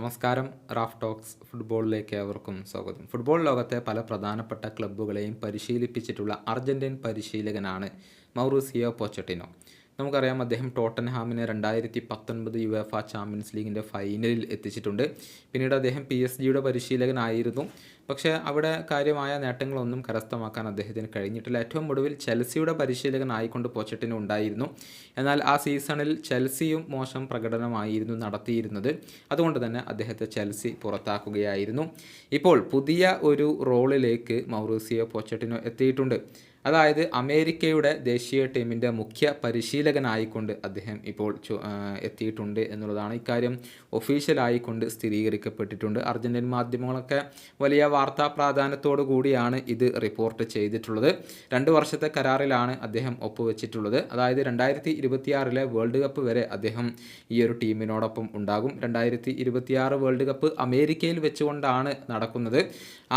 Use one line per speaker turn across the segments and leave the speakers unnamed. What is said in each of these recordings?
നമസ്കാരം. Raf talks ഫുട്ബോളിലേക്ക് ഏവർക്കും സ്വാഗതം. ഫുട്ബോൾ ലോകത്തെ പല പ്രധാനപ്പെട്ട ക്ലബ്ബുകളെയും പരിശീലിപ്പിച്ചിട്ടുള്ള അർജന്റീൻ പരിശീലകനാണ് മൗറിസിയോ പൊച്ചറ്റിനോ. നമുക്കറിയാം, അദ്ദേഹം ടോട്ടൻഹാമിനെ 2019 യുവേഫ ചാമ്പ്യൻസ് ലീഗിൻ്റെ ഫൈനലിൽ എത്തിച്ചിട്ടുണ്ട്. പിന്നീട് അദ്ദേഹം PSG പരിശീലകനായിരുന്നു. പക്ഷേ അവിടെ കാര്യമായ നേട്ടങ്ങളൊന്നും കരസ്ഥമാക്കാൻ അദ്ദേഹത്തിന് കഴിഞ്ഞിട്ടില്ല. ഏറ്റവും ഒടുവിൽ ചെൽസിയുടെ പരിശീലകനായിക്കൊണ്ട് പൊച്ചറ്റിനോ ഉണ്ടായിരുന്നു. എന്നാൽ ആ സീസണിൽ ചെൽസിയും മോശം പ്രകടനമായിരുന്നു നടത്തിയിരുന്നത്. അതുകൊണ്ട് തന്നെ അദ്ദേഹത്തെ ചെൽസി പുറത്താക്കുകയായിരുന്നു. ഇപ്പോൾ പുതിയ ഒരു റോളിലേക്ക് മൗറിസിയോ പൊച്ചറ്റിനോ എത്തിയിട്ടുണ്ട്. അതായത് അമേരിക്കയുടെ ദേശീയ ടീമിൻ്റെ മുഖ്യ പരിശീലകനായിക്കൊണ്ട് അദ്ദേഹം ഇപ്പോൾ എത്തിയിട്ടുണ്ട് എന്നുള്ളതാണ്. ഇക്കാര്യം ഒഫീഷ്യലായിക്കൊണ്ട് സ്ഥിരീകരിക്കപ്പെട്ടിട്ടുണ്ട്. അർജന്റീൻ മാധ്യമങ്ങളൊക്കെ വലിയ വാർത്താ പ്രാധാന്യത്തോടു കൂടിയാണ് ഇത് റിപ്പോർട്ട് ചെയ്തിട്ടുള്ളത്. 2 വർഷത്തെ കരാറിലാണ് അദ്ദേഹം ഒപ്പുവെച്ചിട്ടുള്ളത്. അതായത് 2026 വേൾഡ് കപ്പ് വരെ അദ്ദേഹം ഈ ഒരു ടീമിനോടൊപ്പം ഉണ്ടാകും. 2026 വേൾഡ് കപ്പ് അമേരിക്കയിൽ വെച്ചുകൊണ്ടാണ് നടക്കുന്നത്.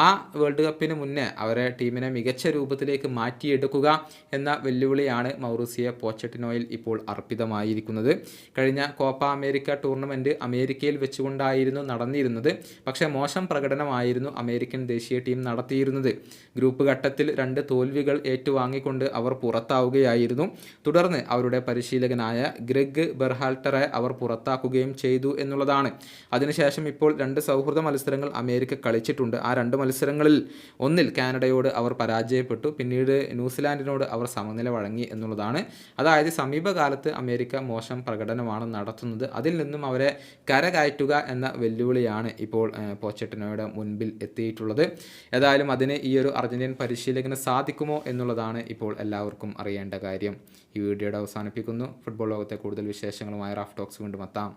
ആ വേൾഡ് കപ്പിന് മുന്നേ അവരെ ടീമിനെ മികച്ച രൂപത്തിലേക്ക് മാറ്റിയെടുക്കുക എന്ന വെല്ലുവിളിയാണ് മൗറിസിയോ പൊച്ചറ്റിനോയിൽ ഇപ്പോൾ അർപ്പിതമായിരിക്കുന്നത്. കഴിഞ്ഞ കോപ്പ അമേരിക്ക ടൂർണമെൻറ്റ് അമേരിക്കയിൽ വെച്ചുകൊണ്ടായിരുന്നു നടന്നിരുന്നത്. പക്ഷേ മോശം പ്രകടനമായിരുന്നു അമേരിക്കൻ ദേശീയ ടീം നടത്തിയിരുന്നത്. ഗ്രൂപ്പ് ഘട്ടത്തിൽ 2 തോൽവികൾ ഏറ്റുവാങ്ങിക്കൊണ്ട് അവർ പുറത്താവുകയായിരുന്നു. തുടർന്ന് അവരുടെ പരിശീലകനായ ഗ്രെഗ് ബെർഹാൽട്ടറെ അവർ പുറത്താക്കുകയും ചെയ്തു എന്നുള്ളതാണ്. അതിനുശേഷം ഇപ്പോൾ 2 സൗഹൃദ മത്സരങ്ങൾ അമേരിക്ക കളിച്ചിട്ടുണ്ട്. ആ 2 മത്സരങ്ങളിൽ ഒന്നിൽ കാനഡയോട് അവർ പരാജയപ്പെട്ടു. പിന്നീട് ന്യൂസിലാൻഡിനോട് അവർ സമനില വഴങ്ങി എന്നുള്ളതാണ്. അതായത് സമീപകാലത്ത് അമേരിക്ക മോശം പ്രകടനമാണ് നടത്തുന്നത്. അതിൽ നിന്നും അവരെ കരകയറ്റുക എന്ന വെല്ലുവിളിയാണ് ഇപ്പോൾ പൊച്ചറ്റിനോയുടെ മുൻപിൽ എത്തിയിട്ടുള്ളത്. ഏതായാലും അതിന് ഈ ഒരു അർജന്റീൻ പരിശീലകന് സാധിക്കുമോ എന്നുള്ളതാണ് ഇപ്പോൾ എല്ലാവർക്കും അറിയേണ്ട കാര്യം. ഈ വീഡിയോയുടെ അവസാനിപ്പിക്കുന്നു. ഫുട്ബോൾ ലോകത്തെ കൂടുതൽ വിശേഷങ്ങളുമായി റാഫ് ടോക്സ് വീണ്ടും എത്താം.